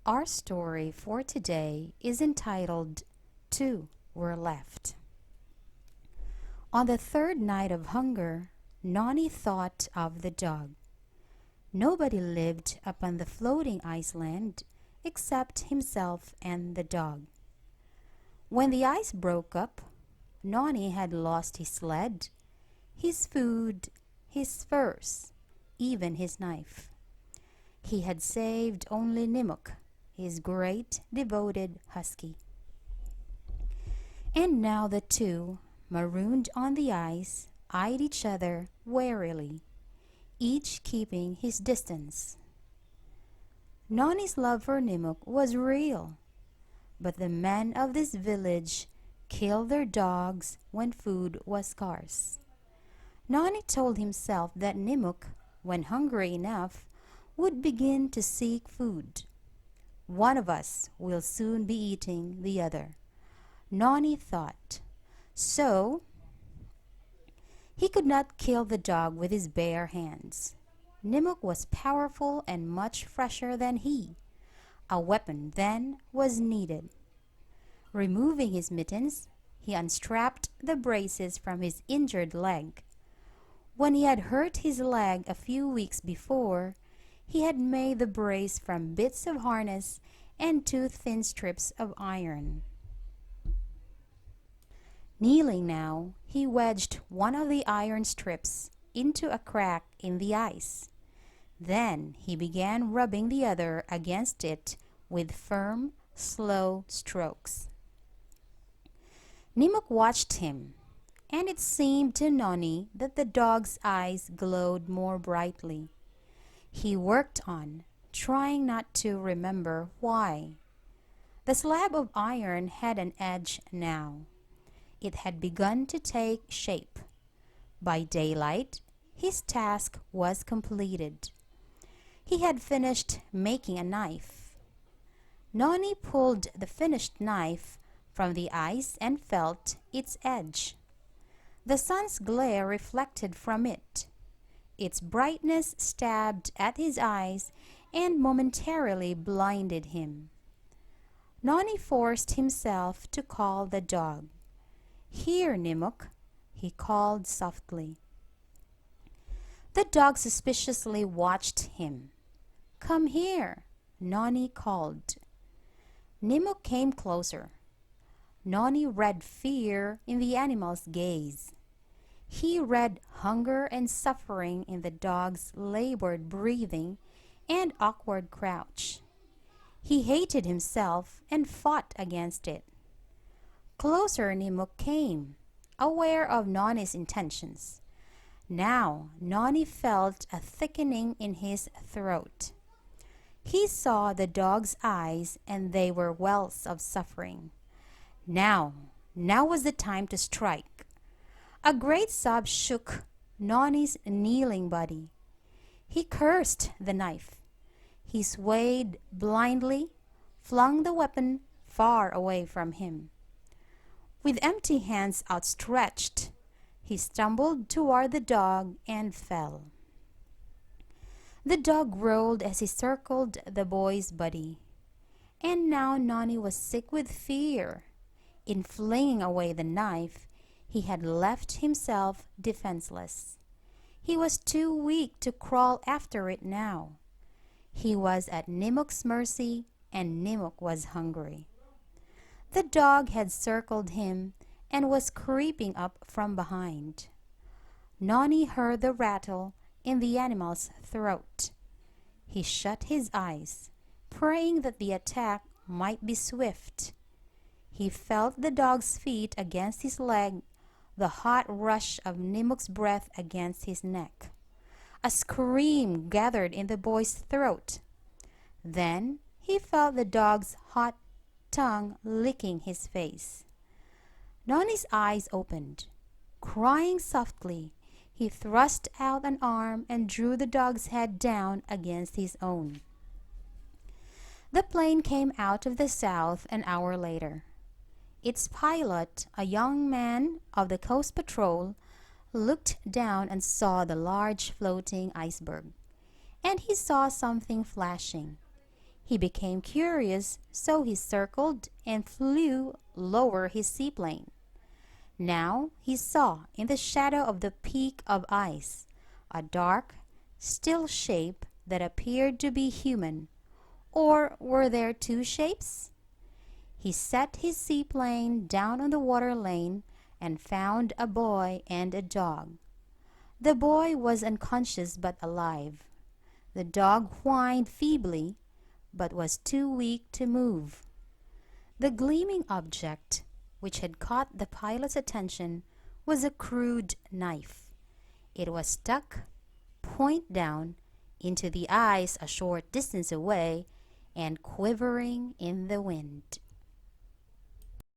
Our story for today is entitled Two Were Left. On the third night of hunger, Nani thought of the dog. Nobody lived upon the floating island except himself and the dog. When the ice broke up, Nani had lost his sled, his food, his furs, even his knife. He had saved only Nimuk, his great devoted husky. And now the two, marooned on the ice, eyed each other warily, each keeping his distance. Nani's love for Nimuk was real, but the men of this village killed their dogs when food was scarce. Nani told himself that Nimuk, when hungry enough, would begin to seek food. One of us will soon be eating the other, Nani thought. So he could not kill the dog with his bare hands. Nimuk was powerful and much fresher than he. A weapon then was needed. Removing his mittens, he unstrapped the braces from his injured leg. When he had hurt his leg a few weeks before, he had made the brace from bits of harness and two thin strips of iron. Kneeling now, he wedged one of the iron strips into a crack in the ice. Then he began rubbing the other against it with firm, slow strokes. Nimuk watched him, and it seemed to Nani that the dog's eyes glowed more brightly. He worked on, trying not to remember why. The slab of iron had an edge now. It had begun to take shape. By daylight, his task was completed. He had finished making a knife. Nani pulled the finished knife from the ice and felt its edge. The sun's glare reflected from it. Its brightness stabbed at his eyes and momentarily blinded him. Nani forced himself to call the dog. "Here, Nimuk," he called softly. The dog suspiciously watched him. "Come here," Nani called. Nimuk came closer. Nani read fear in the animal's gaze. He read hunger and suffering in the dog's labored breathing and awkward crouch. He hated himself and fought against it. Closer Nimuk came, aware of Nani's intentions. Now Nani felt a thickening in his throat. He saw the dog's eyes, and they were wells of suffering. Now was the time to strike. A great sob shook Nani's kneeling body. He cursed the knife. He swayed blindly, flung the weapon far away from him. With empty hands outstretched, he stumbled toward the dog and fell. The dog rolled as he circled the boy's body. And now Nani was sick with fear. In flinging away the knife, he had left himself defenseless. He was too weak to crawl after it now. He was at Nimuk's mercy, and Nimuk was hungry. The dog had circled him and was creeping up from behind. Nani heard the rattle in the animal's throat. He shut his eyes, praying that the attack might be swift. He felt the dog's feet against his leg, the hot rush of Nimuk's breath against his neck. A scream gathered in the boy's throat. Then he felt the dog's hot tongue licking his face. Nani's eyes opened. Crying softly, he thrust out an arm and drew the dog's head down against his own. The plane came out of the south an hour later. Its pilot, a young man of the Coast Patrol, looked down and saw the large floating iceberg. And he saw something flashing. He became curious, so he circled and flew lower his seaplane. Now he saw in the shadow of the peak of ice a dark, still shape that appeared to be human. Or were there two shapes? He set his seaplane down on the water lane and found a boy and a dog. The boy was unconscious but alive. The dog whined feebly but was too weak to move. The gleaming object, which had caught the pilot's attention, was a crude knife. It was stuck, point down, into the ice a short distance away and quivering in the wind.